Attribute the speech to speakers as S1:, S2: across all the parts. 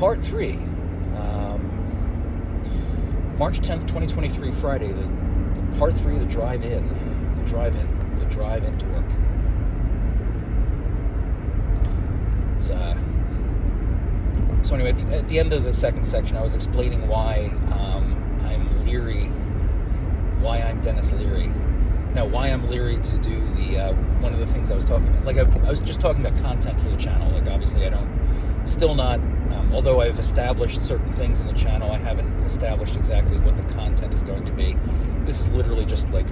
S1: part 3. March 10th, 2023, Friday, the part 3 of the drive-in to work. So anyway, at the end of the second section, I was explaining why I'm leery, why I'm Dennis Leary. Now, why I'm leery to do the one of the things I was talking about. Like I was just talking about content for the channel. Like obviously, although I've established certain things in the channel, I haven't established exactly what the content is going to be. This is literally just like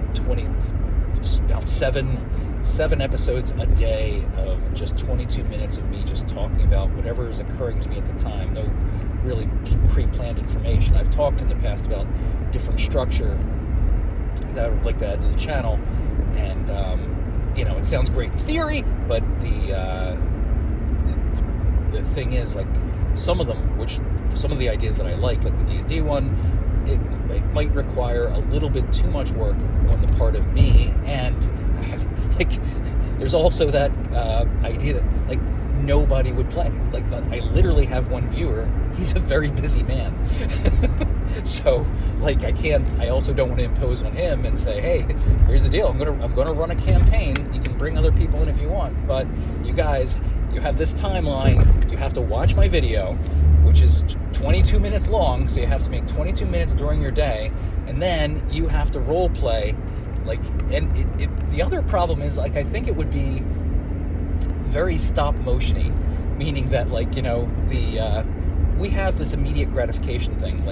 S1: about seven episodes a day of just 22 minutes of me just talking about whatever is occurring to me at the time. No really pre-planned information. I've talked in the past about different structure that I would like to add to the channel, and it sounds great in theory, but the thing is, like, some of the ideas that I like the D&D one, it might require a little bit too much work on the part of me, and there's also that idea that nobody would play. I literally have one viewer. He's a very busy man. So I also don't want to impose on him and say, hey, here's the deal, I'm gonna run a campaign, you can bring other people in if you want, but you guys, you have this timeline, you have to watch my video, which is 22 minutes long, so you have to make 22 minutes during your day, and then you have to role play. The other problem is, I think it would be very stop motiony, meaning that we have this immediate gratification thing,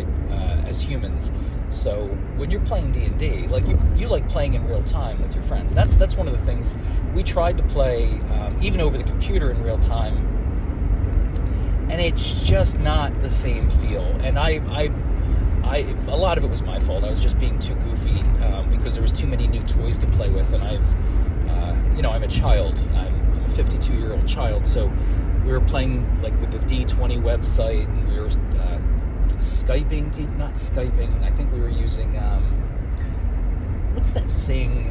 S1: as humans. So when you're playing D&D, you like playing in real time with your friends. That's one of the things we tried to play, even over the computer in real time, and it's just not the same feel. And a lot of it was my fault. I was just being too goofy because there was too many new toys to play with, and I'm a child. I'm a 52-year-old child, so we were playing with the D20 website, and we were not Skyping. I think we were using what's that thing?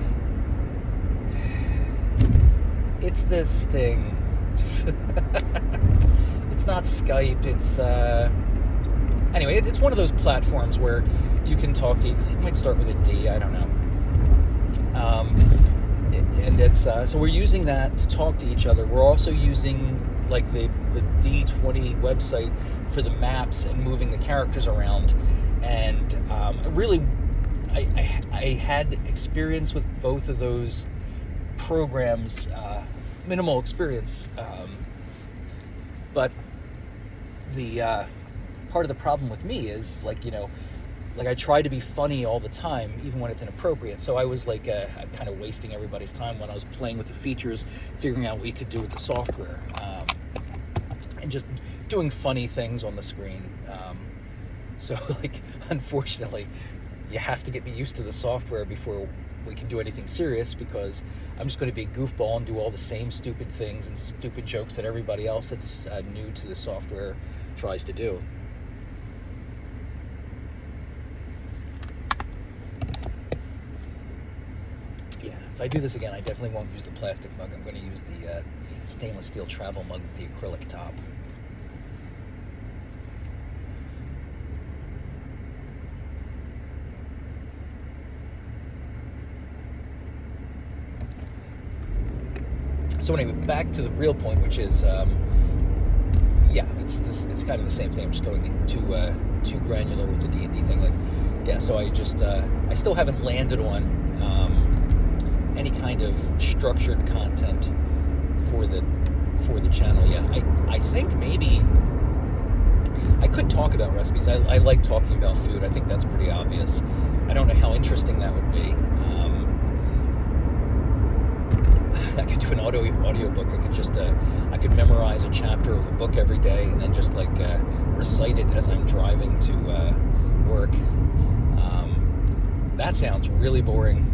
S1: It's this thing. It's not Skype. It's anyway. It's one of those platforms where you can talk to. It might start with a D. I don't know. And it's so we're using that to talk to each other. We're also using the D20 website for the maps and moving the characters around, and I had experience with both of those programs, minimal experience, but the part of the problem with me is I try to be funny all the time, even when it's inappropriate. So I was kind of wasting everybody's time when I was playing with the features, figuring out what you could do with the software, and just doing funny things on the screen. So unfortunately, you have to get me used to the software before we can do anything serious, because I'm just going to be a goofball and do all the same stupid things and stupid jokes that everybody else that's new to the software tries to do. If I do this again, I definitely won't use the plastic mug. I'm going to use the stainless steel travel mug with the acrylic top. So anyway, back to the real point, which is, it's kind of the same thing. I'm just going too granular with the D&D thing. So I still haven't landed on any kind of structured content for the channel yet. I think maybe I could talk about recipes. I like talking about food. I think that's pretty obvious. I don't know how interesting that would be. I could do an audio book. I could memorize a chapter of a book every day and then just recite it as I'm driving to work. That sounds really boring.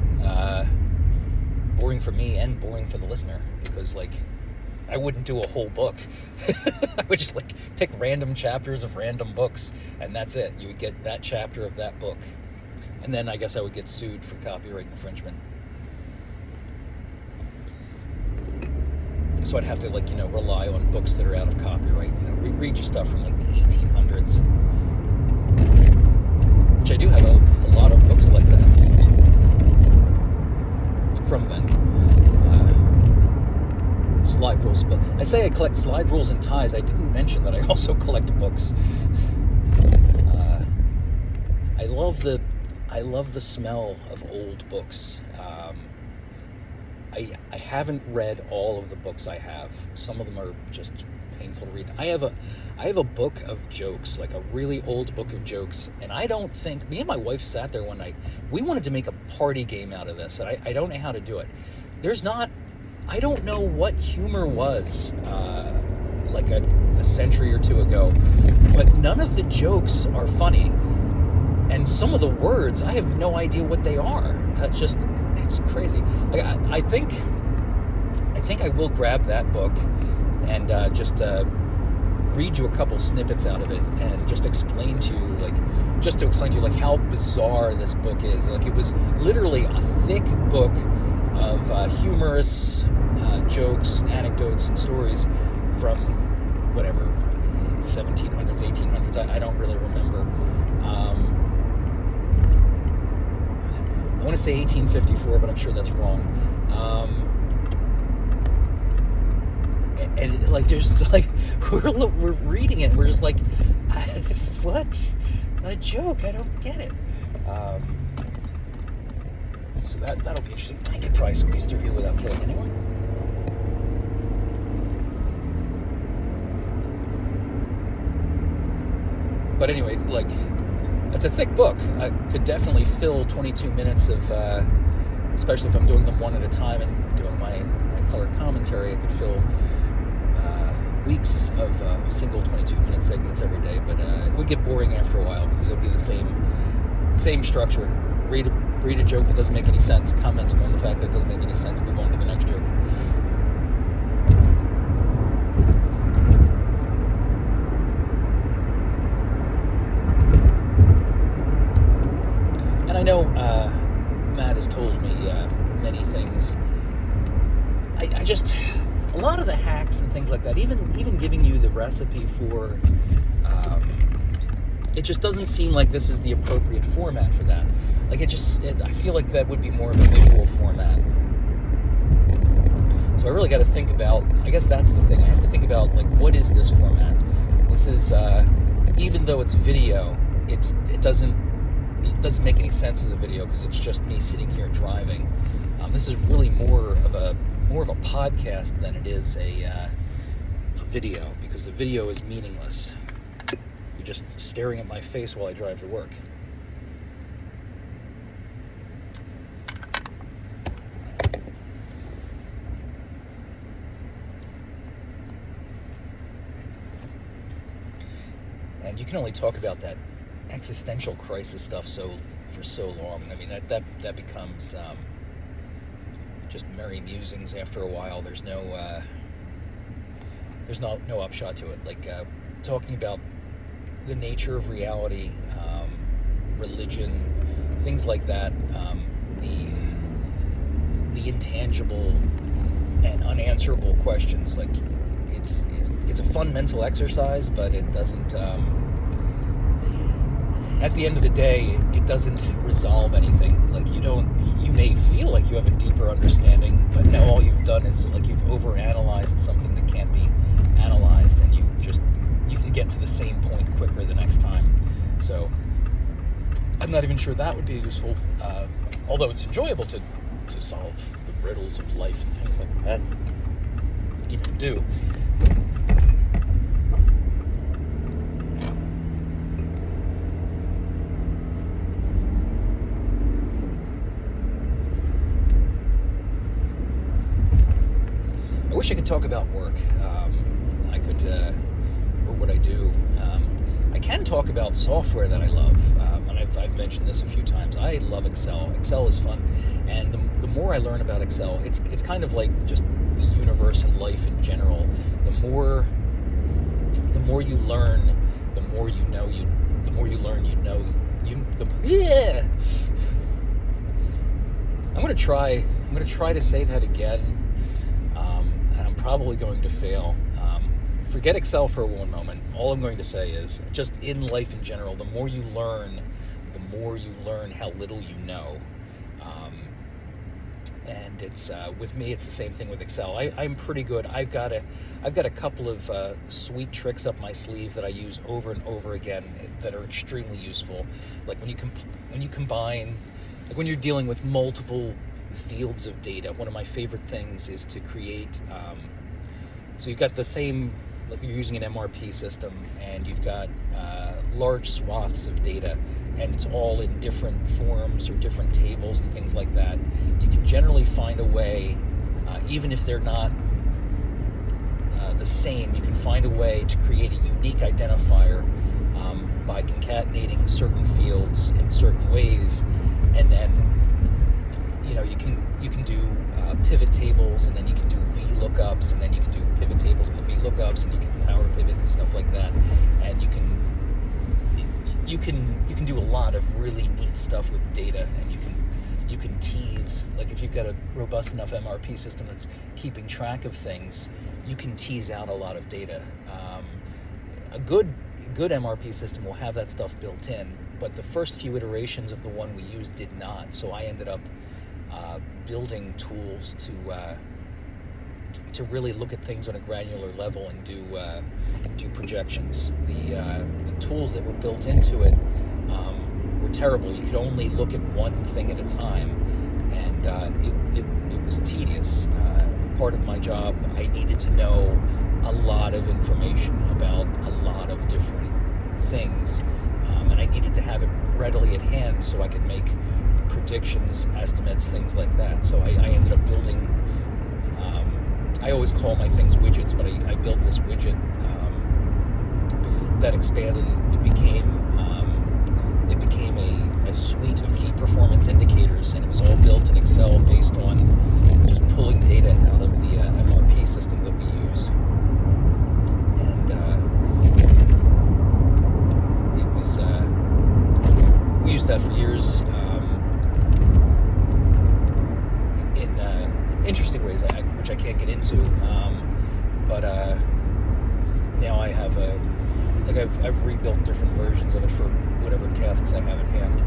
S1: Boring for me and boring for the listener, because I wouldn't do a whole book. I would just pick random chapters of random books, and that's it. You would get that chapter of that book, and then I guess I would get sued for copyright infringement. So I'd have to rely on books that are out of copyright, read you stuff from like the 1800s, which I do have a lot of books like that from then. Slide rules, but I say I collect slide rules and ties. I didn't mention that I also collect books. I love the smell of old books. I haven't read all of the books I have. Some of them are just painful to read. I have a book of jokes, like a really old book of jokes, and I don't think, me and my wife sat there one night, we wanted to make a party game out of this, and I don't know how to do it. I don't know what humor was like a century or two ago, but none of the jokes are funny, and some of the words, I have no idea what they are. It's crazy. Like I think I will grab that book and just read you a couple snippets out of it and just explain to you like how bizarre this book is. Like, it was literally a thick book of humorous jokes, anecdotes, and stories from whatever 1700s, 1800s. I don't really remember. I want to say 1854, but I'm sure that's wrong. And like, there's like, we're reading it, and we're just like, what's a joke? I don't get it. So that'll be interesting. I could probably squeeze through here without killing anyone. But anyway, like, it's a thick book. I could definitely fill 22 minutes of, especially if I'm doing them one at a time and doing my color commentary, I could fill weeks of single 22-minute segments every day. But it would get boring after a while because it would be the same structure. Read a joke that doesn't make any sense, comment on the fact that it doesn't make any sense, move on to the next joke. And I know Matt has told me many things. I just, a lot of the hacks and things like that, even giving you the recipe for, it just doesn't seem like this is the appropriate format for that. Like, I feel like that would be more of a visual format. So I really got to think about, I guess that's the thing, I have to think about, like, what is this format? This is, even though it's video, it doesn't make any sense as a video because it's just me sitting here driving. This is really more of a podcast than it is a video, because the video is meaningless. You're just staring at my face while I drive to work. And you can only talk about that existential crisis stuff for so long. I mean, that becomes just merry musings after a while. There's no upshot to it. Like talking about the nature of reality, religion, things like that. The intangible and unanswerable questions. Like, it's a fun mental exercise, but it doesn't. At the end of the day, it doesn't resolve anything. Like, you may feel like you have a deeper understanding, but now all you've done is, like, you've overanalyzed something that can't be analyzed, and you can get to the same point quicker the next time. So I'm not even sure that would be useful, although it's enjoyable to solve the riddles of life and things like that. Even do. I wish I could talk about work. I could, or what I do. I can talk about software that I love, and I've mentioned this a few times. I love Excel. Excel is fun, and the more I learn about Excel, it's kind of like just the universe and life in general. The more you learn, the more you know. The more you learn, you know. Yeah. I'm gonna try to say that again. And I'm probably going to fail. forget Excel for one moment. All I'm going to say is, just in life in general, the more you learn how little you know. And it's with me, it's the same thing with Excel. I'm pretty good. I've got a couple of sweet tricks up my sleeve that I use over and over again that are extremely useful. Like when you combine, like when you're dealing with multiple fields of data. One of my favorite things is to create. So you've got the same, like you're using an MRP system, and you've got large swaths of data, and it's all in different forms or different tables and things like that. You can generally find a way, even if they're not the same, you can find a way to create a unique identifier by concatenating certain fields in certain ways, and then you can do pivot tables, and then you can do VLOOKUPs, and then you can do pivot tables and the VLOOKUPs, and you can power pivot and stuff like that, and you can do a lot of really neat stuff with data, and you can tease, like if you've got a robust enough MRP system that's keeping track of things, you can tease out a lot of data. A good MRP system will have that stuff built in, but the first few iterations of the one we used did not, so I ended up building tools to really look at things on a granular level and do projections. The tools that were built into it were terrible. You could only look at one thing at a time, and it was tedious. Part of my job, I needed to know a lot of information about a lot of different things, and I needed to have it readily at hand so I could make predictions, estimates, things like that. So I ended up building, I always call my things widgets, but I built this widget that expanded. It became a suite of key performance indicators, and it was all built in Excel based on just pulling data out of the MRP system that we use. And it was we used that for years in interesting ways, which I can't get into. But now I have I've rebuilt different versions of it for whatever tasks I have at hand.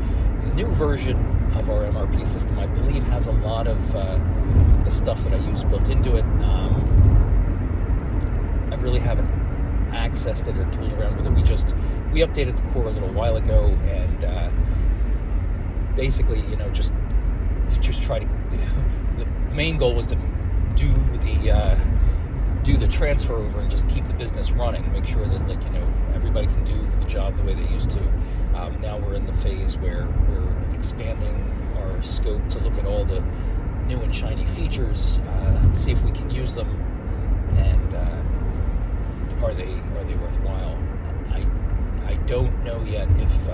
S1: The new version of our MRP system, I believe, has a lot of the stuff that I use built into it. I really haven't accessed it or tooled around with it. We updated the core a little while ago, and basically, you just try to. The main goal was to do the transfer over and just keep the business running. Make sure that everybody can do the job the way they used to. Now we're in the phase where we're expanding our scope to look at all the new and shiny features, see if we can use them, and are they worthwhile. I don't know yet if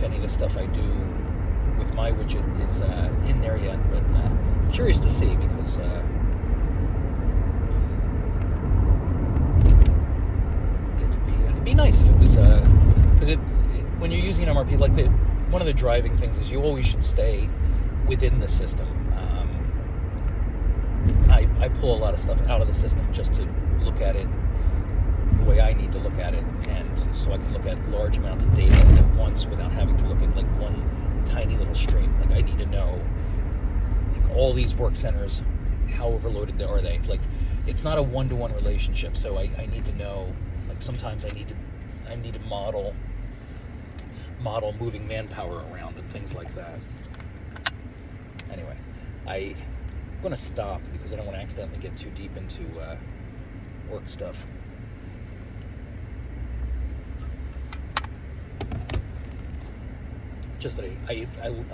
S1: any of the stuff I do with my widget is in there yet, but curious to see, because it'd be nice if it was, because when you're using an MRP, like one of the driving things is you always should stay within the system. I pull a lot of stuff out of the system just to look at it the way I need to look at it, and so I can look at large amounts of data at once without having to look at one tiny little stream. Like, I need to know all these work centers, how overloaded are they? Like, it's not a one-to-one relationship, so I need to know. Like, sometimes I need to model moving manpower around and things like that. Anyway, I'm going to stop because I don't want to accidentally get too deep into work stuff. Just that I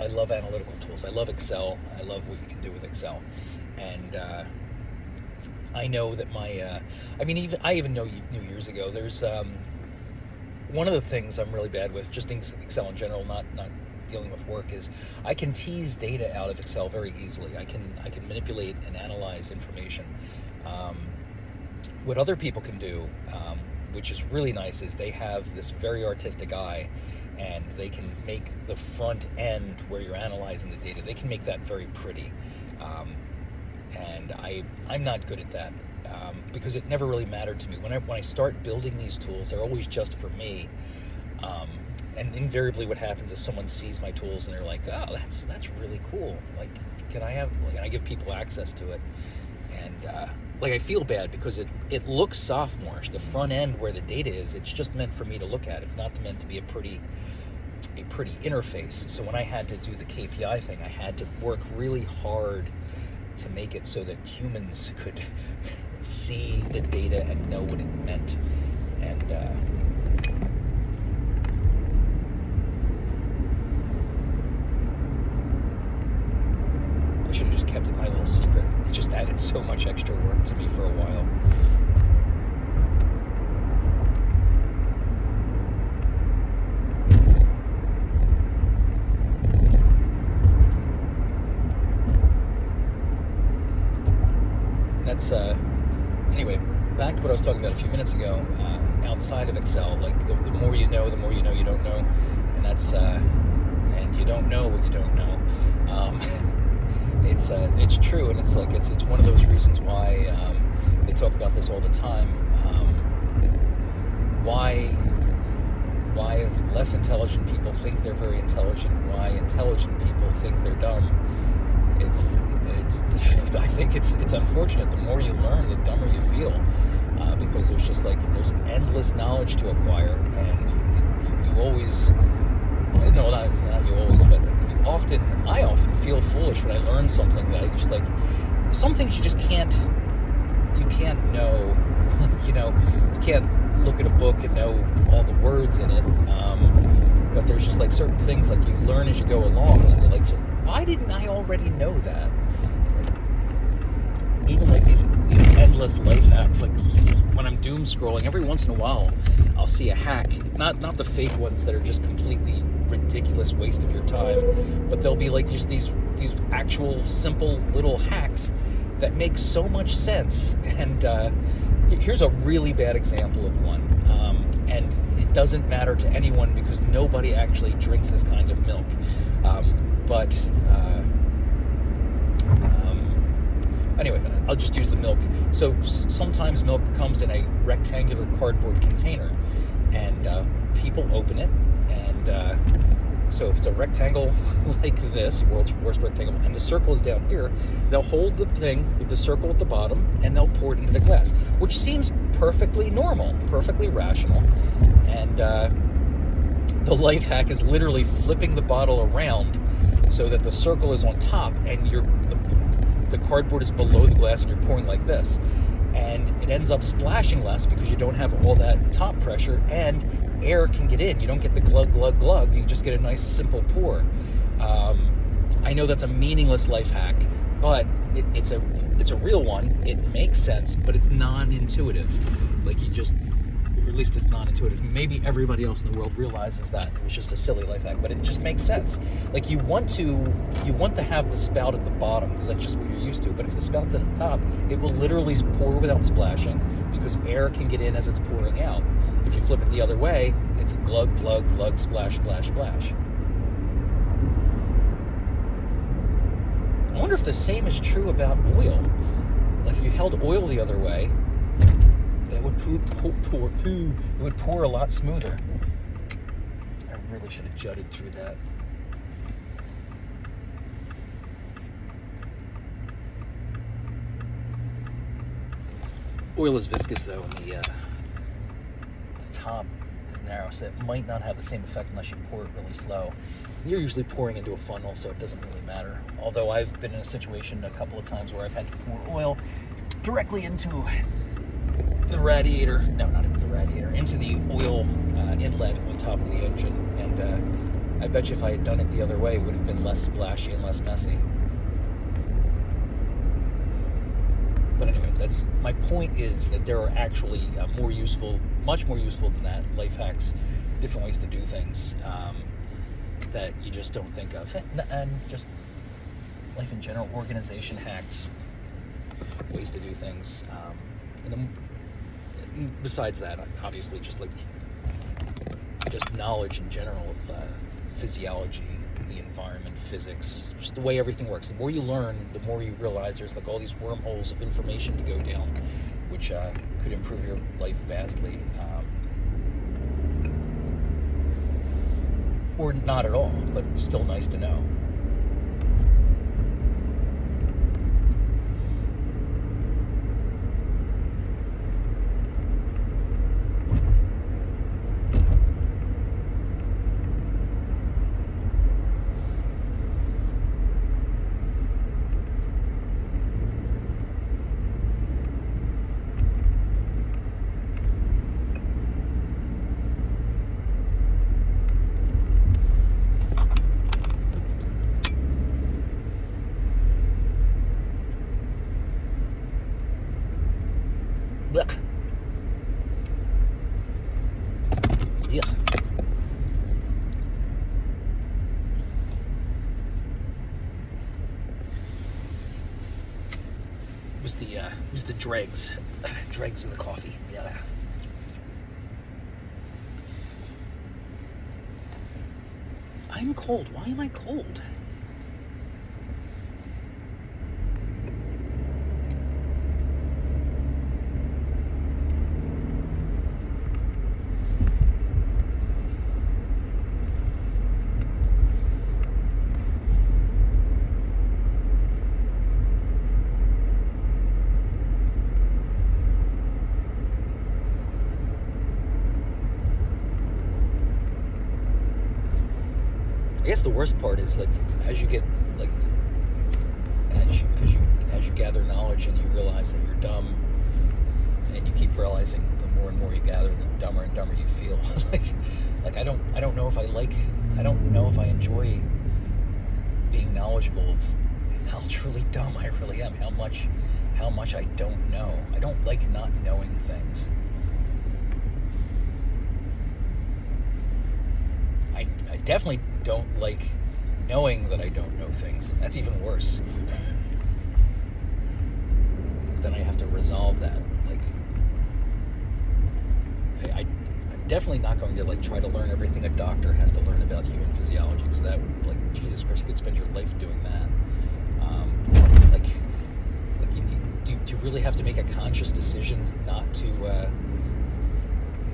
S1: love analytical tools. I love Excel. I love what you can do with Excel. And I know that I even knew years ago, there's one of the things I'm really bad with, just in Excel in general, not dealing with work, is I can tease data out of Excel very easily. I can manipulate and analyze information. What other people can do, which is really nice, is they have this very artistic eye, and they can make the front end where you're analyzing the data, they can make that very pretty. And I'm not good at that. because it never really mattered to me. When I start building these tools, they're always just for me. And invariably what happens is someone sees my tools and they're like, oh, that's really cool. Like, can I give people access to it? And I feel bad because it looks sophomorish. The front end where the data is, it's just meant for me to look at. It's not meant to be a pretty interface. So when I had to do the KPI thing, I had to work really hard to make it so that humans could see the data and know what it meant. And I should have just kept it my little secret. It just added so much extra work to me for a while. That's anyway, back to what I was talking about a few minutes ago. Outside of Excel, like the more you know, the more you know you don't know, and that's and you don't know what you don't know. It's true, and it's one of those reasons why they talk about this all the time. Why less intelligent people think they're very intelligent? Why intelligent people think they're dumb? I think it's unfortunate. The more you learn, the dumber you feel, because there's endless knowledge to acquire, and you always, no, not you always, but I often feel foolish when I learn something that I just some things you can't know, you can't look at a book and know all the words in it, but there's just certain things you learn as you go along, and you're like, why didn't I already know that? Even these endless life hacks, when I'm doom scrolling, every once in a while I'll see a hack, not the fake ones that are just completely ridiculous waste of your time, but there'll be just these actual simple little hacks that make so much sense. And here's a really bad example of one, and it doesn't matter to anyone because nobody actually drinks this kind of milk, anyway, I'll just use the milk. So sometimes milk comes in a rectangular cardboard container, and people open it, and so if it's a rectangle like this, world's worst rectangle, and the circle is down here, they'll hold the thing with the circle at the bottom, and they'll pour it into the glass, which seems perfectly normal, perfectly rational. And the life hack is literally flipping the bottle around so that the circle is on top, and the cardboard is below the glass, and you're pouring like this, and it ends up splashing less because you don't have all that top pressure, and air can get in. You don't get the glug glug glug. You just get a nice simple pour. I know that's a meaningless life hack, but it's a real one. It makes sense, but it's non-intuitive. Or at least it's non-intuitive. Maybe everybody else in the world realizes that it was just a silly life hack, but it just makes sense. You want to have the spout at the bottom because that's just what you're used to. But if the spout's at the top, it will literally pour without splashing because air can get in as it's pouring out. If you flip it the other way, it's a glug glug glug splash splash splash. I wonder if the same is true about oil. If you held oil the other way, it would pour a lot smoother. I really should have jutted through that. Oil is viscous though, and the top is narrow, so it might not have the same effect unless you pour it really slow. You're usually pouring into a funnel, so it doesn't really matter. Although I've been in a situation a couple of times where I've had to pour oil directly into the radiator, no, not into the radiator, into the oil inlet on top of the engine, and I bet you if I had done it the other way, it would have been less splashy and less messy. But anyway, my point is that there are actually much more useful than that, life hacks, different ways to do things that you just don't think of, and just life in general, organization hacks, ways to do things, and then besides that, obviously, just knowledge in general of physiology, the environment, physics, just the way everything works. The more you learn, the more you realize there's all these wormholes of information to go down, which could improve your life vastly. Or not at all, but still nice to know. Blech. Yeah. It was the dregs of the coffee. Yeah. I'm cold. Why am I cold? I guess the worst part is like as you get like as you gather knowledge and you realize that you're dumb, and you keep realizing the more and more you gather, the dumber and dumber you feel. like I don't know if I don't know if I enjoy being knowledgeable of how truly dumb I really am, how much I don't know. I don't like not knowing things. I definitely don't like knowing that I don't know things. That's even worse. Because then I have to resolve that. Like, I'm definitely not going to like try to learn everything a doctor has to learn about human physiology, because that would, like, Jesus Christ, you could spend your life doing that. Do you really have to make a conscious decision not to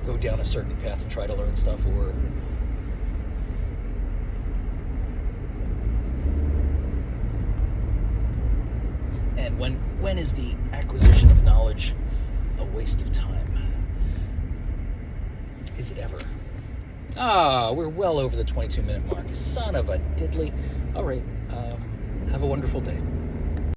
S1: go down a certain path and try to learn stuff, or and when is the acquisition of knowledge a waste of time? Is it ever? We're well over the 22-minute mark. Son of a diddly. All right. Have a wonderful day.